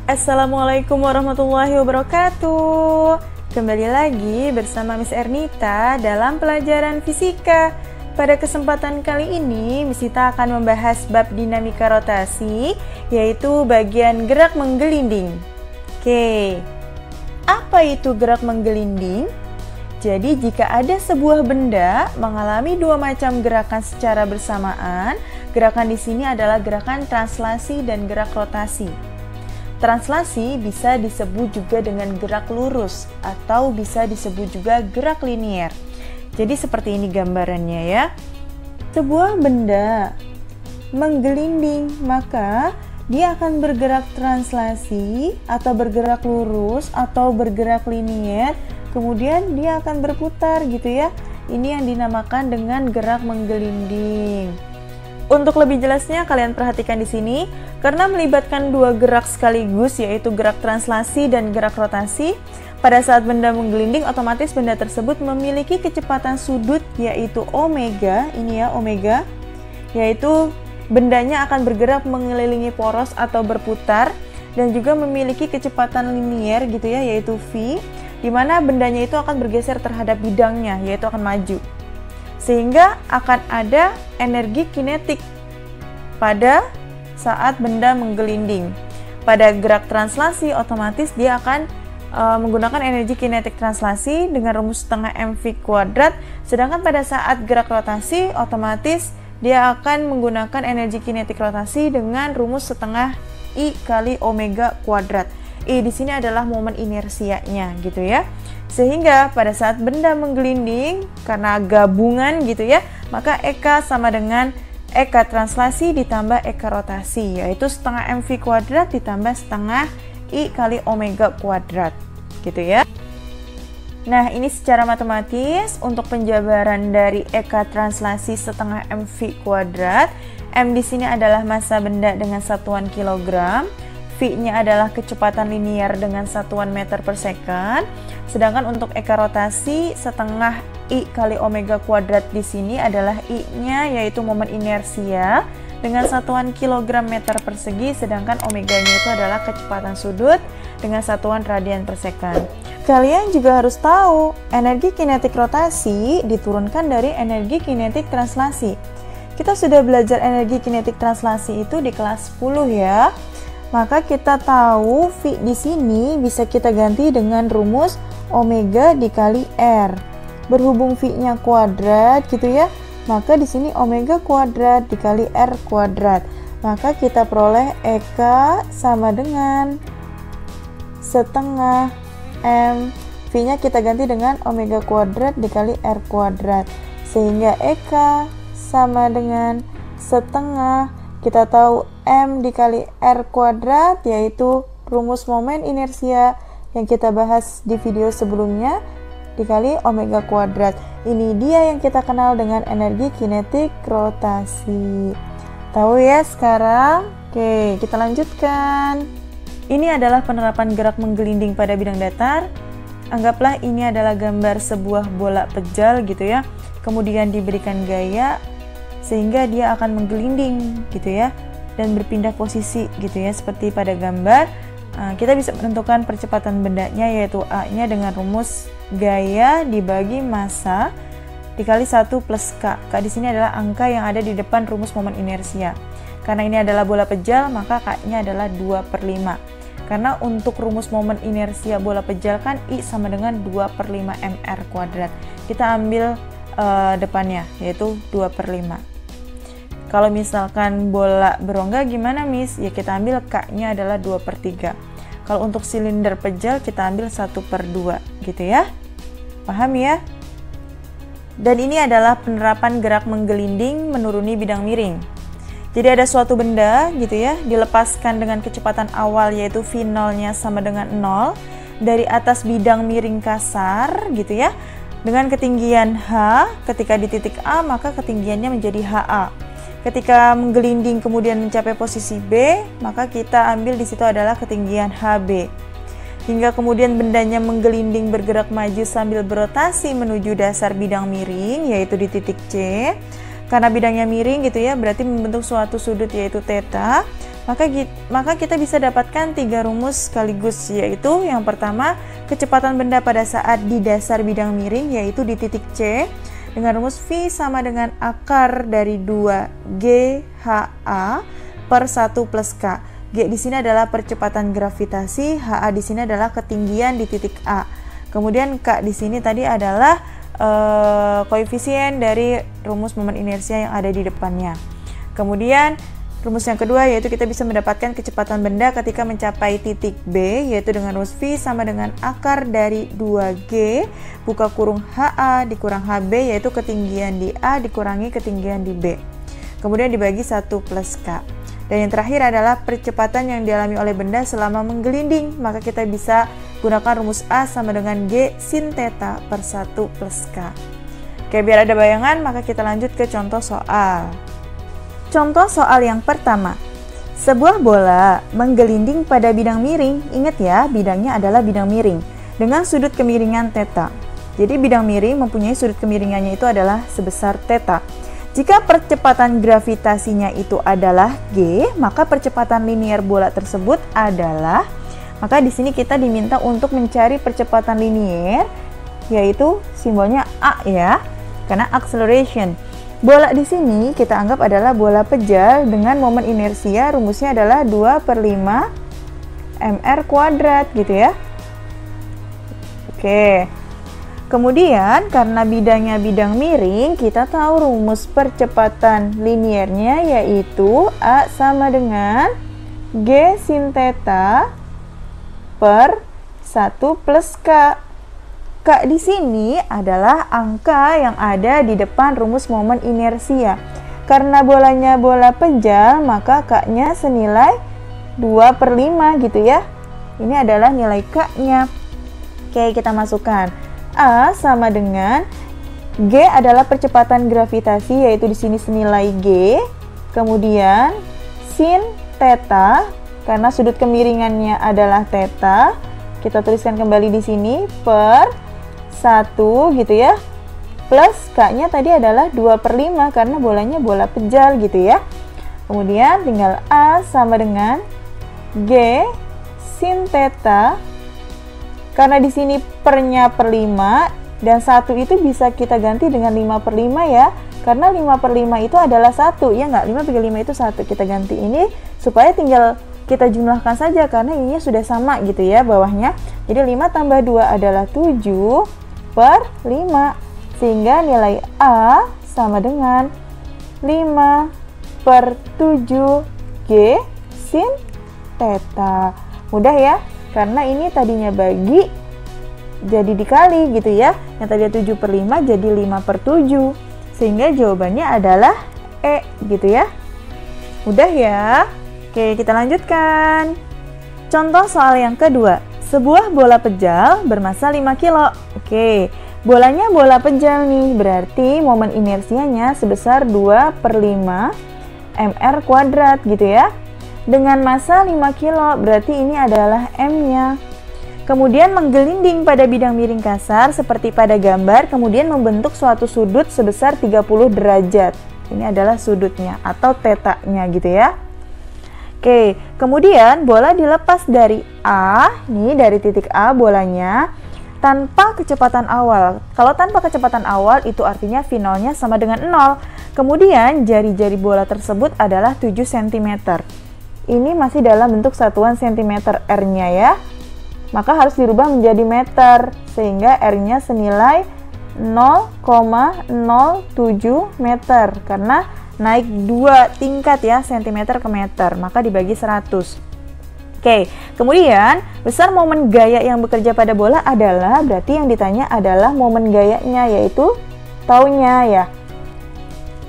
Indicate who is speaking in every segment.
Speaker 1: Assalamualaikum warahmatullahi wabarakatuh. Kembali lagi bersama Miss Ernita dalam pelajaran fisika. Pada kesempatan kali ini, Miss Ita akan membahas bab dinamika rotasi, yaitu bagian gerak menggelinding. Oke, apa itu gerak menggelinding? Jadi jika ada sebuah benda mengalami dua macam gerakan secara bersamaan, gerakan di sini adalah gerakan translasi dan gerak rotasi. Translasi bisa disebut juga dengan gerak lurus atau bisa disebut juga gerak linier. Jadi seperti ini gambarannya ya. Sebuah benda menggelinding, maka dia akan bergerak translasi atau bergerak lurus atau bergerak linier. Kemudian dia akan berputar gitu ya. Ini yang dinamakan dengan gerak menggelinding. Untuk lebih jelasnya kalian perhatikan di sini, karena melibatkan dua gerak sekaligus yaitu gerak translasi dan gerak rotasi. Pada saat benda menggelinding, otomatis benda tersebut memiliki kecepatan sudut yaitu omega, ini ya omega, yaitu bendanya akan bergerak mengelilingi poros atau berputar dan juga memiliki kecepatan linier gitu ya yaitu v, di mana bendanya itu akan bergeser terhadap bidangnya yaitu akan maju. Sehingga akan ada energi kinetik pada saat benda menggelinding. Pada gerak translasi otomatis dia akan menggunakan energi kinetik translasi dengan rumus setengah mv kuadrat, sedangkan pada saat gerak rotasi otomatis dia akan menggunakan energi kinetik rotasi dengan rumus setengah I kali omega kuadrat. I di sini adalah momen inersianya gitu ya. Sehingga pada saat benda menggelinding karena gabungan gitu ya, maka Eka sama dengan Eka translasi ditambah Eka rotasi, yaitu setengah mv kuadrat ditambah setengah I kali omega kuadrat gitu ya. Nah, ini secara matematis untuk penjabaran dari Eka translasi setengah mv kuadrat. M di sini adalah massa benda dengan satuan kilogram. V-nya adalah kecepatan linier dengan satuan meter per second. Sedangkan untuk Eka rotasi setengah I kali omega kuadrat di sini adalah I-nya yaitu momen inersia dengan satuan kilogram meter persegi, sedangkan omeganya itu adalah kecepatan sudut dengan satuan radian per second. Kalian juga harus tahu, energi kinetik rotasi diturunkan dari energi kinetik translasi. Kita sudah belajar energi kinetik translasi itu di kelas 10 ya. Maka kita tahu V di sini bisa kita ganti dengan rumus omega dikali R. Berhubung V-nya kuadrat gitu ya, maka di sini omega kuadrat dikali R kuadrat. Maka kita peroleh Eka sama dengan setengah M. V-nya kita ganti dengan omega kuadrat dikali R kuadrat. Sehingga Eka sama dengan setengah, kita tahu M dikali R kuadrat yaitu rumus momen inersia yang kita bahas di video sebelumnya dikali omega kuadrat. Ini dia yang kita kenal dengan energi kinetik rotasi. Tahu ya sekarang? Oke, kita lanjutkan. Ini adalah penerapan gerak menggelinding pada bidang datar. Anggaplah ini adalah gambar sebuah bola pejal gitu ya. Kemudian diberikan gaya sehingga dia akan menggelinding gitu ya dan berpindah posisi gitu ya, seperti pada gambar. Kita bisa menentukan percepatan bendanya yaitu A-nya dengan rumus gaya dibagi massa dikali 1 plus K. K di sini adalah angka yang ada di depan rumus momen inersia. Karena ini adalah bola pejal, maka K-nya adalah 2/5. Karena untuk rumus momen inersia bola pejal kan I sama dengan 2/5 mr kuadrat. Kita ambil depannya yaitu 2/5. Kalau misalkan bola berongga gimana Miss? Ya kita ambil K-nya adalah 2/3. Kalau untuk silinder pejal kita ambil 1/2 gitu ya. Paham ya? Dan ini adalah penerapan gerak menggelinding menuruni bidang miring. Jadi ada suatu benda gitu ya, dilepaskan dengan kecepatan awal yaitu V0-nya sama dengan 0 dari atas bidang miring kasar gitu ya. Dengan ketinggian H, ketika di titik A maka ketinggiannya menjadi HA. Ketika menggelinding kemudian mencapai posisi B, maka kita ambil di situ adalah ketinggian HB. Hingga kemudian bendanya menggelinding bergerak maju sambil berotasi menuju dasar bidang miring, yaitu di titik C. Karena bidangnya miring gitu ya, berarti membentuk suatu sudut yaitu theta. maka kita bisa dapatkan 3 rumus sekaligus, yaitu yang pertama, kecepatan benda pada saat di dasar bidang miring, yaitu di titik C, dengan rumus V sama dengan akar dari 2GHA per 1 plus K. G di sini adalah percepatan gravitasi, HA di sini adalah ketinggian di titik A. Kemudian K di sini tadi adalah koefisien dari rumus momen inersia yang ada di depannya. Kemudian rumus yang kedua yaitu kita bisa mendapatkan kecepatan benda ketika mencapai titik B, yaitu dengan rumus V sama dengan akar dari 2G buka kurung HA dikurang HB, yaitu ketinggian di A dikurangi ketinggian di B. Kemudian dibagi 1 plus K. Dan yang terakhir adalah percepatan yang dialami oleh benda selama menggelinding. Maka kita bisa gunakan rumus A sama dengan G sin theta per 1 plus K. Oke, biar ada bayangan, maka kita lanjut ke contoh soal. Contoh soal yang pertama, sebuah bola menggelinding pada bidang miring. Ingat ya, bidangnya adalah bidang miring dengan sudut kemiringan theta. Jadi bidang miring mempunyai sudut kemiringannya itu adalah sebesar theta. Jika percepatan gravitasinya itu adalah G, maka percepatan linier bola tersebut adalah, maka di sini kita diminta untuk mencari percepatan linier, yaitu simbolnya A ya, karena acceleration. Bola di sini kita anggap adalah bola pejal dengan momen inersia, rumusnya adalah 2/5 mr kuadrat gitu ya. Oke. Kemudian karena bidangnya bidang miring, kita tahu rumus percepatan liniernya yaitu A sama dengan G sin theta per 1 plus K. K di sini adalah angka yang ada di depan rumus momen inersia. Karena bolanya bola pejal, maka K-nya senilai 2/5 gitu ya. Ini adalah nilai K-nya. Oke, kita masukkan. A sama dengan G adalah percepatan gravitasi, yaitu di sini senilai G. Kemudian sin theta, karena sudut kemiringannya adalah theta, kita tuliskan kembali di sini per 1 gitu ya, plus K-nya tadi adalah 2/5 karena bolanya bola pejal gitu ya. Kemudian tinggal A sama dengan G sin theta, karena di sini pernya per 5 dan 1 itu bisa kita ganti dengan 5/5 ya, karena 5/5 itu adalah 1 ya nggak, 5/5 itu 1, kita ganti ini supaya tinggal kita jumlahkan saja karena ininya sudah sama gitu ya bawahnya. Jadi 5 tambah 2 adalah 7/5, sehingga nilai A sama dengan 5/7 G sin theta. Mudah ya, karena ini tadinya bagi jadi dikali gitu ya, yang tadi 7/5 jadi 5/7, sehingga jawabannya adalah E gitu ya. Mudah ya. Oke, kita lanjutkan. Contoh soal yang kedua, sebuah bola pejal bermassa 5 kilo. Oke, bolanya bola pejal nih, berarti momen inersianya sebesar 2/5 mr kuadrat gitu ya. Dengan massa 5 kilo, berarti ini adalah M-nya. Kemudian menggelinding pada bidang miring kasar seperti pada gambar, kemudian membentuk suatu sudut sebesar 30 derajat. Ini adalah sudutnya atau theta-nya gitu ya. Oke, kemudian bola dilepas dari A, nih dari titik A bolanya, tanpa kecepatan awal. Kalau tanpa kecepatan awal itu artinya V0-nya sama dengan 0. Kemudian jari-jari bola tersebut adalah 7 cm. Ini masih dalam bentuk satuan cm R-nya ya. Maka harus dirubah menjadi meter, sehingga R-nya senilai 0,07 meter. Karena naik 2 tingkat ya, cm ke meter, maka dibagi 100. Oke, kemudian besar momen gaya yang bekerja pada bola adalah, berarti yang ditanya adalah momen gayanya, yaitu taunya ya.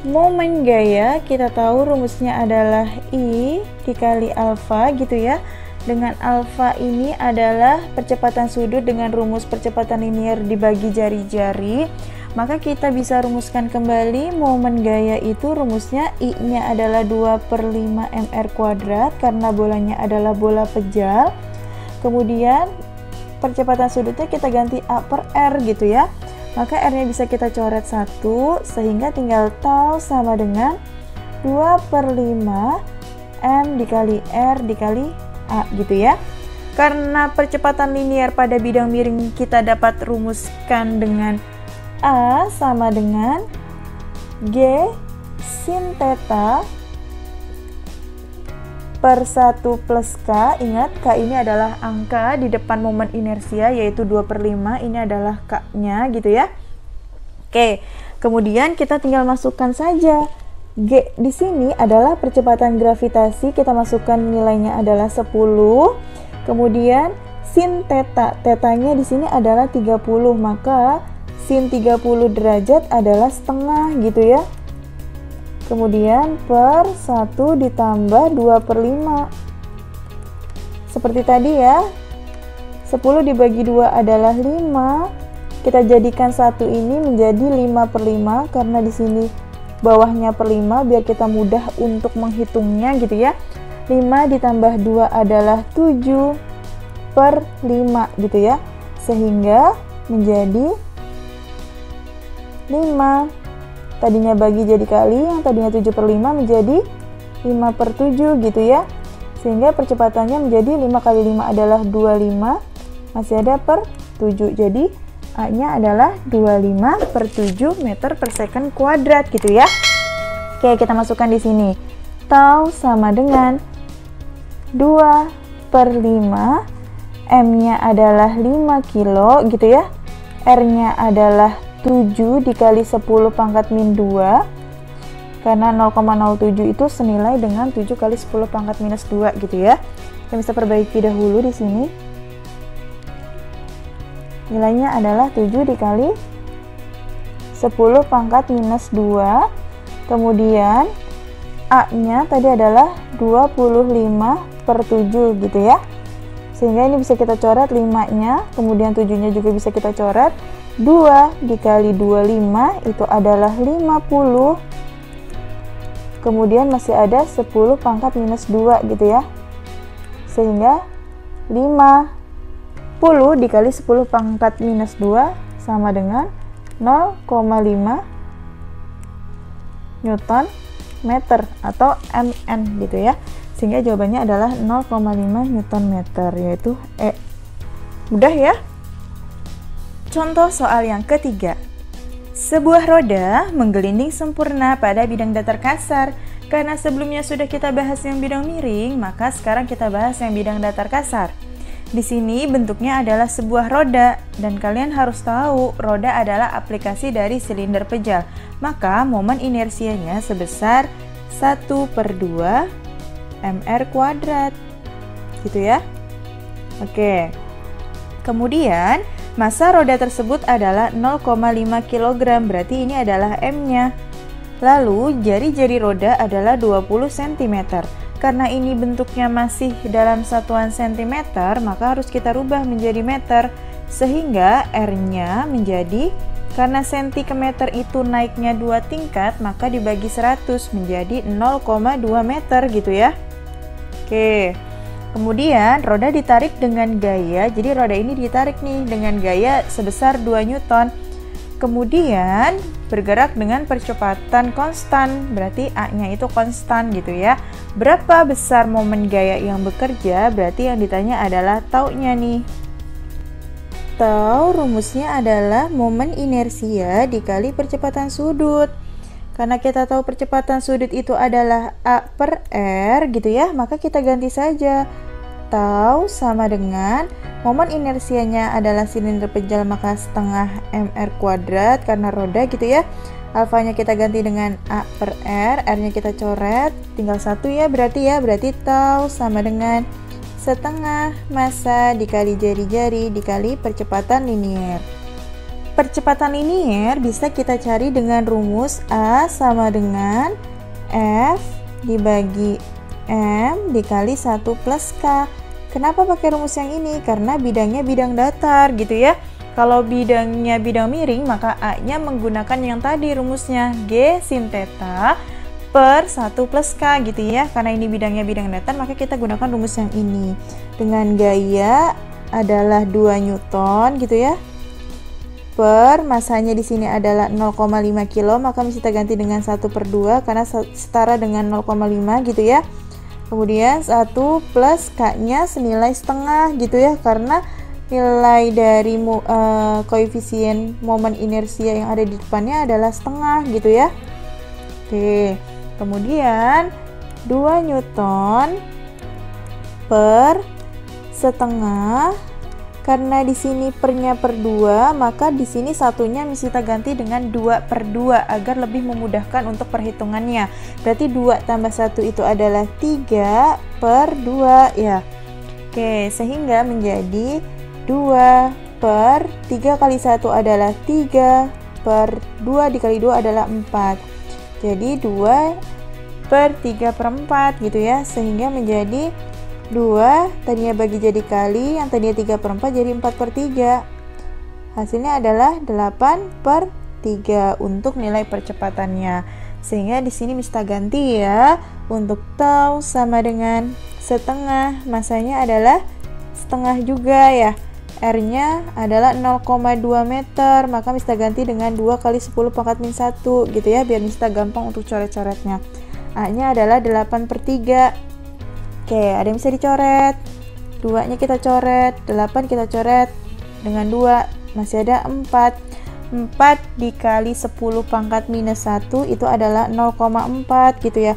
Speaker 1: Momen gaya kita tahu rumusnya adalah I dikali alfa gitu ya. Dengan alfa ini adalah percepatan sudut dengan rumus percepatan linier dibagi jari-jari. Maka kita bisa rumuskan kembali momen gaya itu, rumusnya I-nya adalah 2/5 mr kuadrat karena bolanya adalah bola pejal. Kemudian percepatan sudutnya kita ganti A per R gitu ya. Maka R-nya bisa kita coret 1, sehingga tinggal tau sama dengan 2/5 M dikali R dikali A gitu ya. Karena percepatan linier pada bidang miring kita dapat rumuskan dengan A sama dengan G sin theta per 1 plus K. Ingat, K ini adalah angka di depan momen inersia, yaitu 2/5. Ini adalah K-nya gitu ya. Oke, kemudian kita tinggal masukkan saja. G di sini adalah percepatan gravitasi, kita masukkan nilainya adalah 10. Kemudian sin theta, tetanya di sini adalah 30, maka sin 30 derajat adalah setengah gitu ya. Kemudian per 1 ditambah 2/5. Seperti tadi ya, 10 dibagi 2 adalah 5. Kita jadikan 1 ini menjadi 5/5 karena di sini bawahnya per 5 biar kita mudah untuk menghitungnya gitu ya. 5 ditambah 2 adalah 7/5 gitu ya. Sehingga menjadi 5. Tadinya bagi jadi kali, yang tadinya 7/5 menjadi 5/7 gitu ya. Sehingga percepatannya menjadi 5 kali 5 adalah 25, masih ada per 7. Jadi A-nya adalah 25/7 meter per second kuadrat gitu ya. Oke, kita masukkan di sini. Tau sama dengan 2/5, M-nya adalah 5 kilo gitu ya. R-nya adalah 7 dikali 10 pangkat min 2. Karena 0,07 itu senilai dengan 7 kali 10 pangkat minus 2 gitu ya. Kita bisa perbaiki dahulu di sini. Nilainya adalah 7 dikali 10 pangkat minus 2. Kemudian A-nya tadi adalah 25/7 gitu ya. Sehingga ini bisa kita coret 5-nya, kemudian 7-nya juga bisa kita coret. 2 dikali 25 itu adalah 50. Kemudian masih ada 10 pangkat minus 2 gitu ya. Sehingga 50 dikali 10 pangkat minus 2 sama dengan 0,5 Newton meter atau Nn gitu ya. Sehingga jawabannya adalah 0,5 Newton meter, yaitu E. Mudah ya? Contoh soal yang ketiga. Sebuah roda menggelinding sempurna pada bidang datar kasar. Karena sebelumnya sudah kita bahas yang bidang miring, maka sekarang kita bahas yang bidang datar kasar. Di sini bentuknya adalah sebuah roda, dan kalian harus tahu roda adalah aplikasi dari silinder pejal. Maka momen inersianya sebesar 1/2 mr kuadrat. Gitu ya. Oke. Kemudian massa roda tersebut adalah 0,5 kg, berarti ini adalah M-nya. Lalu jari-jari roda adalah 20 cm. Karena ini bentuknya masih dalam satuan cm, maka harus kita rubah menjadi meter. Sehingga R-nya menjadi, karena cm itu naiknya 2 tingkat, maka dibagi 100 menjadi 0,2 meter gitu ya. Oke. Kemudian roda ditarik dengan gaya, jadi roda ini ditarik nih dengan gaya sebesar 2 Newton. Kemudian bergerak dengan percepatan konstan, berarti A-nya itu konstan gitu ya. Berapa besar momen gaya yang bekerja, berarti yang ditanya adalah taunya nih. Tau rumusnya adalah momen inersia dikali percepatan sudut. Karena kita tahu percepatan sudut itu adalah A per R gitu ya, maka kita ganti saja. Tau sama dengan momen inersianya adalah silinder pejal, maka setengah mr kuadrat karena roda gitu ya. Alfanya kita ganti dengan A per R, R-nya kita coret, tinggal 1 ya berarti tau sama dengan setengah massa dikali jari-jari dikali percepatan linier. Percepatan linier bisa kita cari dengan rumus A sama dengan F dibagi M dikali 1 plus K. Kenapa pakai rumus yang ini? Karena bidangnya bidang datar gitu ya. Kalau bidangnya bidang miring, maka A-nya menggunakan yang tadi rumusnya G sin theta per 1 plus K gitu ya. Karena ini bidangnya bidang datar, maka kita gunakan rumus yang ini. Dengan gaya adalah 2 Newton gitu ya. Per masanya di sini adalah 0,5 kilo, maka kita ganti dengan 1/2 karena setara dengan 0,5 gitu ya. Kemudian 1 plus K-nya senilai setengah gitu ya, karena nilai dari koefisien momen inersia yang ada di depannya adalah setengah gitu ya. Oke, kemudian 2 Newton per setengah. Karena di sini pernya per 2, maka di sini satunya kita ganti dengan 2 per 2 agar lebih memudahkan untuk perhitungannya. Berarti 2 tambah 1 itu adalah 3 per 2 ya. Oke, sehingga menjadi 2 per 3 kali 1 adalah 3 per 2 dikali 2 adalah 4. Jadi 2 per 3 per 4 gitu ya, sehingga menjadi 2 tadinya bagi jadi kali, yang tadinya 3 per 4 jadi 4 per 3. Hasilnya adalah 8 per 3 untuk nilai percepatannya. Sehingga di sini bisa ganti ya, untuk tau sama dengan setengah, masanya adalah setengah juga ya. R-nya adalah 0,2 meter, maka bisa ganti dengan 2 kali 10 pangkat min 1 gitu ya, biar bisa gampang untuk coret-coretnya. A-nya adalah 8 per 3. Oke, ada yang bisa dicoret. 2-nya kita coret, 8 kita coret dengan 2, masih ada 4. 4 dikali 10 pangkat minus 1 itu adalah 0,4 gitu ya.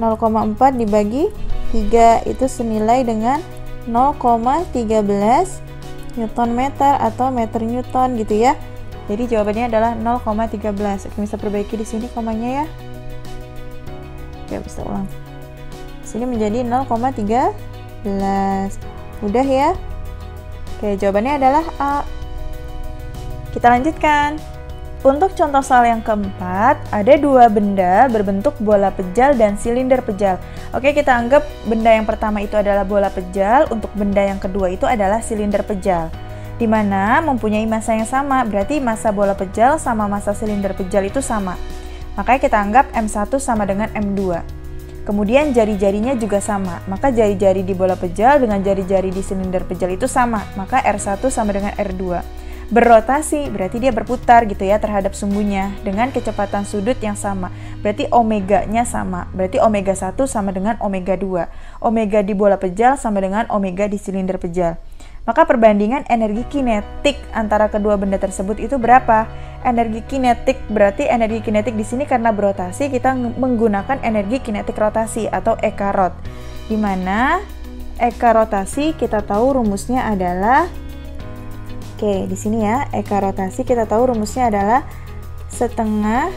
Speaker 1: 0,4 dibagi 3 itu senilai dengan 0,13 Newton meter atau meter Newton gitu ya. Jadi jawabannya adalah 0,13. Oke, bisa perbaiki di sini komanya ya. Oke, bisa ulang. Sini menjadi 0,13. Mudah ya. Oke, jawabannya adalah A. Kita lanjutkan. Untuk contoh soal yang keempat, ada 2 benda berbentuk bola pejal dan silinder pejal. Oke, kita anggap benda yang pertama itu adalah bola pejal, untuk benda yang kedua itu adalah silinder pejal, di mana mempunyai massa yang sama, berarti massa bola pejal sama massa silinder pejal itu sama. Makanya kita anggap M1 sama dengan M2. Kemudian jari-jarinya juga sama, maka jari-jari di bola pejal dengan jari-jari di silinder pejal itu sama, maka R1 sama dengan R2. Berrotasi, berarti dia berputar gitu ya terhadap sumbunya dengan kecepatan sudut yang sama. Berarti omeganya sama, berarti omega 1 sama dengan omega 2. Omega di bola pejal sama dengan omega di silinder pejal. Maka perbandingan energi kinetik antara kedua benda tersebut itu berapa? Energi kinetik berarti energi kinetik di sini karena berotasi kita menggunakan energi kinetik rotasi atau Eka rot. Di mana Eka rotasi kita tahu rumusnya adalah di sini ya, Eka rotasi kita tahu rumusnya adalah setengah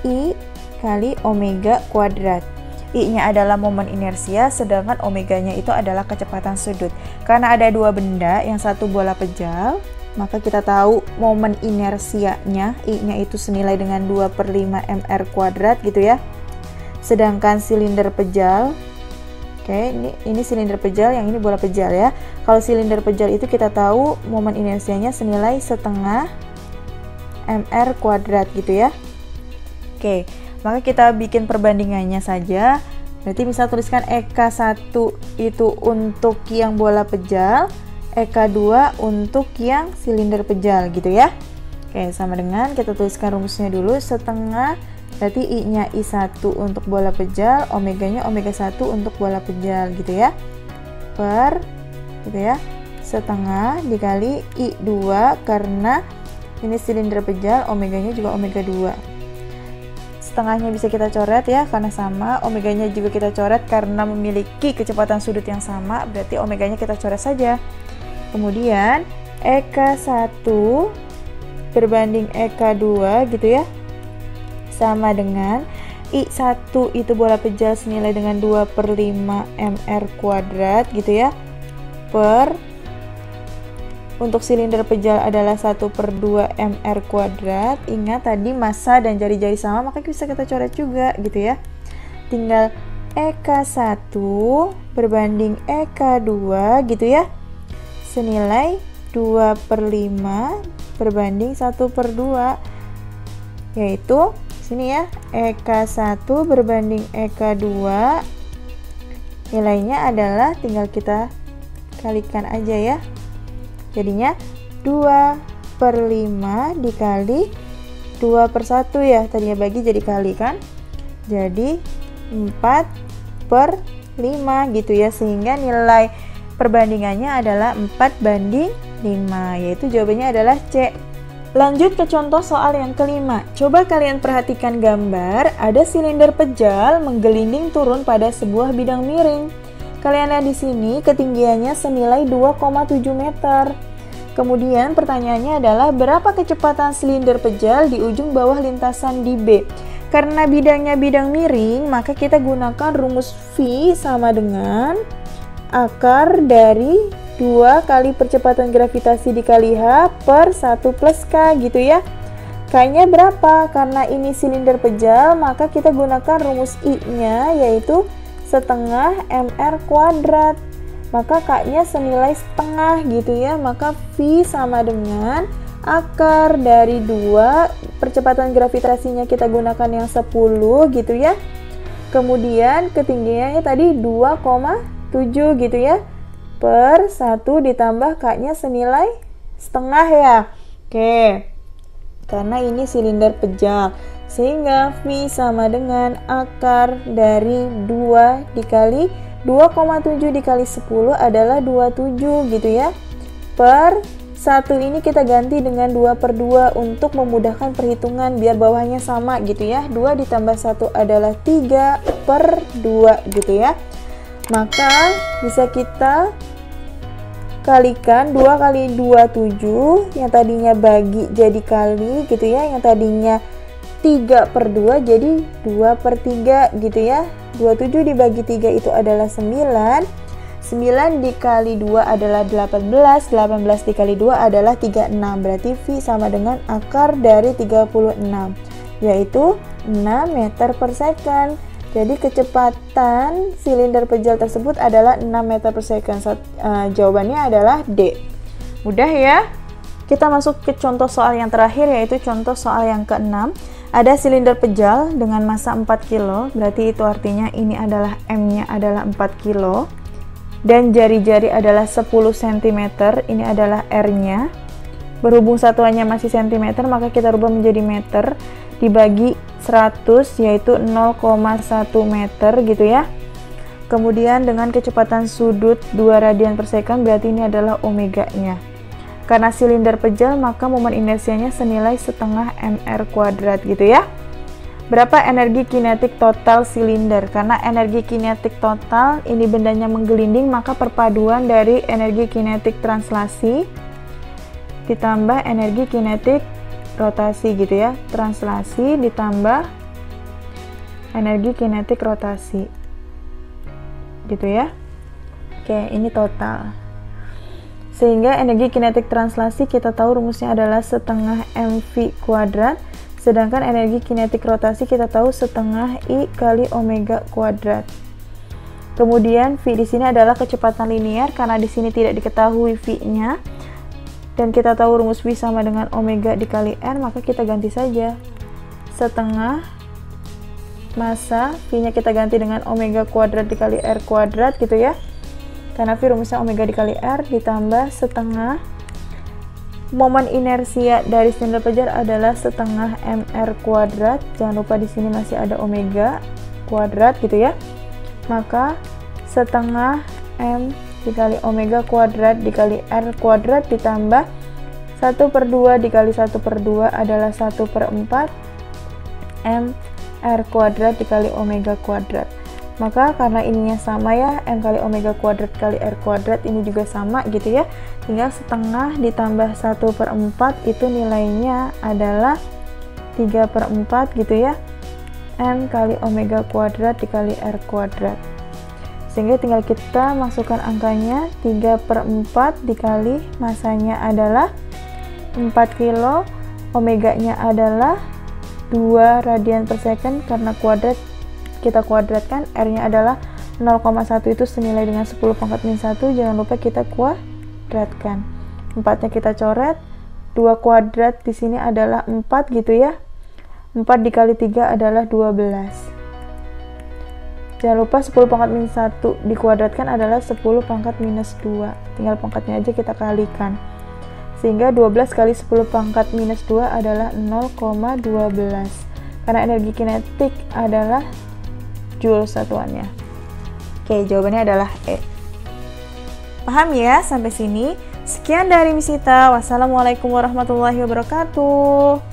Speaker 1: I kali omega kuadrat. I-nya adalah momen inersia, sedangkan omeganya itu adalah kecepatan sudut. Karena ada 2 benda, yang satu bola pejal, maka kita tahu momen inersianya, I-nya itu senilai dengan 2 per 5 mr kuadrat gitu ya. Sedangkan silinder pejal, ini silinder pejal, yang ini bola pejal ya. Kalau silinder pejal itu kita tahu momen inersianya senilai setengah mr kuadrat gitu ya. Oke, maka kita bikin perbandingannya saja. Berarti bisa tuliskan EK1 itu untuk yang bola pejal, EK2 untuk yang silinder pejal gitu ya. Oke, sama dengan kita tuliskan rumusnya dulu, setengah berarti I-nya I1 untuk bola pejal, omeganya omega 1 untuk bola pejal gitu ya. Per gitu ya. Setengah dikali I2 karena ini silinder pejal, omeganya juga omega 2. Setengahnya bisa kita coret ya karena sama, omeganya juga kita coret karena memiliki kecepatan sudut yang sama, berarti omeganya kita coret saja. Kemudian EK1 berbanding EK2 gitu ya, sama dengan I1 itu bola pejal senilai dengan 2 per 5 mr kuadrat gitu ya, per untuk silinder pejal adalah 1 per 2 mr kuadrat. Ingat tadi massa dan jari-jari sama, maka bisa kita coret juga gitu ya. Tinggal EK1 berbanding EK2 gitu ya, senilai 2 per 5 berbanding 1 per 2, yaitu sini ya, EK1 berbanding EK2 nilainya adalah tinggal kita kalikan aja ya. Jadinya 2 per 5 dikali 2 per 1 ya, tadinya bagi jadi kali kan, jadi 4 1/5 gitu ya, sehingga nilai perbandingannya adalah 4:5, yaitu jawabannya adalah C. Lanjut ke contoh soal yang kelima. Coba kalian perhatikan gambar, ada silinder pejal menggelinding turun pada sebuah bidang miring. Kalian lihat di sini ketinggiannya senilai 2,7 meter. Kemudian pertanyaannya adalah berapa kecepatan silinder pejal di ujung bawah lintasan di B. Karena bidangnya bidang miring, maka kita gunakan rumus V sama dengan akar dari 2 kali percepatan gravitasi dikali H per 1 plus K gitu ya. K-nya berapa? Karena ini silinder pejal, maka kita gunakan rumus I-nya yaitu setengah mr kuadrat. Maka K-nya senilai setengah gitu ya. Maka V sama dengan akar dari 2 percepatan gravitasinya kita gunakan yang 10 gitu ya. Kemudian ketinggiannya tadi 2,7 gitu ya. Per 1 ditambah K-nya senilai setengah ya. Oke, karena ini silinder pejal, sehingga V sama dengan akar dari 2 dikali 2,7 dikali 10 adalah 27 gitu ya. Per 1 ini kita ganti dengan 2/2 untuk memudahkan perhitungan biar bawahnya sama gitu ya. 2 ditambah 1 adalah 3/2 gitu ya. Maka bisa kita kalikan 2 kali 27, yang tadinya bagi jadi kali gitu ya, yang tadinya 3/2 jadi 2/3 gitu ya. 27 dibagi 3 itu adalah 9, 9 dikali 2 adalah 18, 18 dikali 2 adalah 36, berarti V sama dengan akar dari 36, yaitu 6 meter per second. Jadi kecepatan silinder pejal tersebut adalah 6 meter per second. Jawabannya adalah D. Mudah ya? Kita masuk ke contoh soal yang terakhir, yaitu contoh soal yang ke-6. Ada silinder pejal dengan massa 4 kg, berarti itu artinya ini adalah M-nya adalah 4 kg. Dan jari-jari adalah 10 cm, ini adalah R-nya. Berhubung satuannya masih cm, maka kita rubah menjadi meter. Dibagi 100 yaitu 0,1 meter gitu ya. Kemudian dengan kecepatan sudut 2 radian per second, berarti ini adalah omega-nya. Karena silinder pejal, maka momen inersianya senilai setengah mr kuadrat gitu ya. Berapa energi kinetik total silinder? Karena energi kinetik total ini bendanya menggelinding, maka perpaduan dari energi kinetik translasi ditambah energi kinetik rotasi gitu ya. Translasi ditambah energi kinetik rotasi gitu ya. Oke, ini total. Sehingga energi kinetik translasi kita tahu rumusnya adalah setengah mv kuadrat, sedangkan energi kinetik rotasi kita tahu setengah I kali omega kuadrat. Kemudian V di sini adalah kecepatan linear, karena di sini tidak diketahui V-nya. Dan kita tahu rumus V sama dengan omega dikali R, maka kita ganti saja setengah massa, V-nya kita ganti dengan omega kuadrat dikali R kuadrat gitu ya. Karena V rumusnya omega dikali R, ditambah setengah momen inersia dari silinder pejal adalah setengah mr kuadrat. Jangan lupa di sini masih ada omega kuadrat gitu ya. Maka setengah M dikali omega kuadrat dikali R kuadrat ditambah 1/2 dikali 1/2 adalah 1/4 M R kuadrat dikali omega kuadrat. Maka karena ininya sama ya, M kali omega kuadrat kali R kuadrat ini juga sama gitu ya. Tinggal setengah ditambah 1/4 itu nilainya adalah 3/4 gitu ya. M kali omega kuadrat dikali R kuadrat. Sehingga tinggal kita masukkan angkanya, 3/4 dikali masanya adalah 4 kilo, omeganya adalah 2 radian per second, karena kuadrat kita kuadratkan, R-nya adalah 0,1 itu senilai dengan 10 pangkat min 1, jangan lupa kita kuadratkan. 4-nya kita coret, 2 kuadrat di sini adalah 4 gitu ya. 4 dikali 3 adalah 12. Jangan lupa 10 pangkat minus 1 dikuadratkan adalah 10 pangkat minus 2. Tinggal pangkatnya aja kita kalikan. Sehingga 12 kali 10 pangkat minus 2 adalah 0,12. Karena energi kinetik adalah joule satuannya. Oke, jawabannya adalah E. Paham ya sampai sini? Sekian dari Miss Ita. Wassalamualaikum warahmatullahi wabarakatuh.